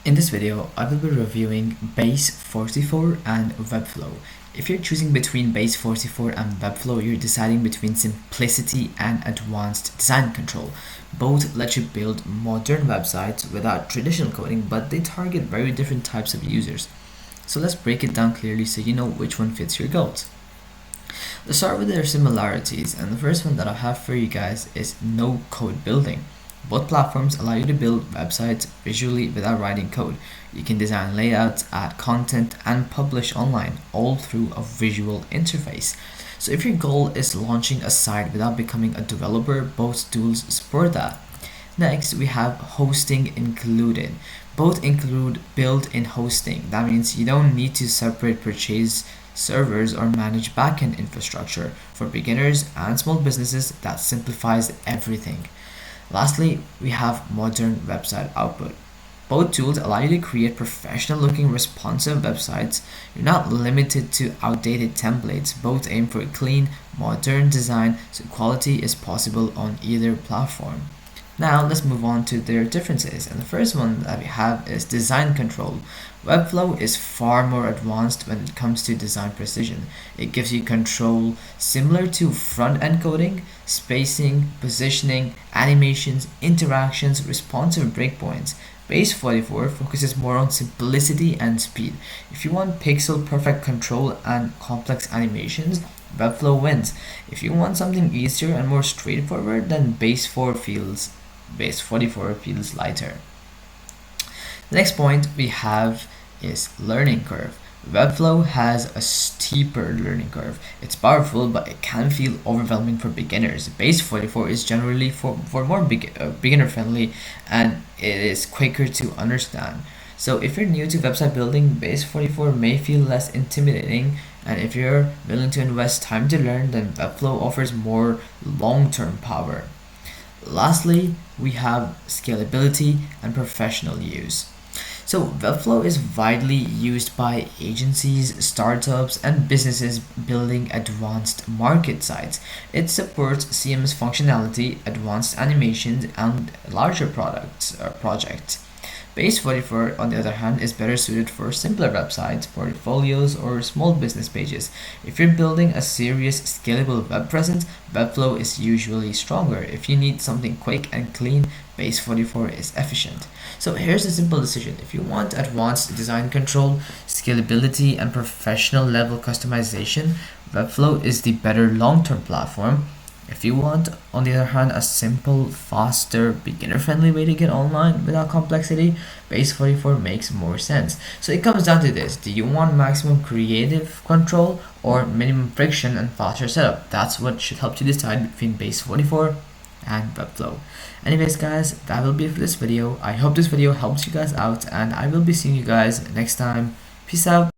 In this video, I will be reviewing Base44 and Webflow. If you're choosing between Base44 and Webflow, you're deciding between simplicity and advanced design control. Both let you build modern websites without traditional coding, but they target very different types of users. So let's break it down clearly so you know which one fits your goals. Let's start with their similarities, and the first one that I have for you guys is no code building. Both platforms allow you to build websites visually without writing code. You can design layouts, add content, and publish online, all through a visual interface. So if your goal is launching a site without becoming a developer, both tools support that. Next, we have hosting included. Both include built-in hosting. That means you don't need to separate purchase servers or manage backend infrastructure. For beginners and small businesses, that simplifies everything. Lastly, we have modern website output. Both tools allow you to create professional looking responsive websites. You're not limited to outdated templates. Both aim for a clean, modern design, so quality is possible on either platform. Now let's move on to their differences, and the first one that we have is design control. Webflow is far more advanced when it comes to design precision. It gives you control similar to front-end coding, spacing, positioning, animations, interactions, responsive breakpoints. Base44 focuses more on simplicity and speed. If you want pixel perfect control and complex animations, Webflow wins. If you want something easier and more straightforward, then Base44 feels lighter. The next point we have is learning curve. Webflow has a steeper learning curve. It's powerful, but it can feel overwhelming for beginners. Base44 is generally for more beginner friendly, and it is quicker to understand. So if you're new to website building, Base44 may feel less intimidating, and if you're willing to invest time to learn, then Webflow offers more long-term power. Lastly, we have scalability and professional use. So Webflow is widely used by agencies, startups, and businesses building advanced market sites. It supports CMS functionality, advanced animations, and larger projects. Base44, on the other hand, is better suited for simpler websites, portfolios, or small business pages. If you're building a serious, scalable web presence, Webflow is usually stronger. If you need something quick and clean, Base44 is efficient. So here's a simple decision. If you want advanced design control, scalability, and professional level customization, Webflow is the better long-term platform. If you want, on the other hand, a simple, faster, beginner-friendly way to get online without complexity, Base44 makes more sense. So it comes down to this: do you want maximum creative control or minimum friction and faster setup? That's what should help you decide between Base44 and Webflow. Anyways guys, that will be it for this video. I hope this video helps you guys out, and I will be seeing you guys next time. Peace out.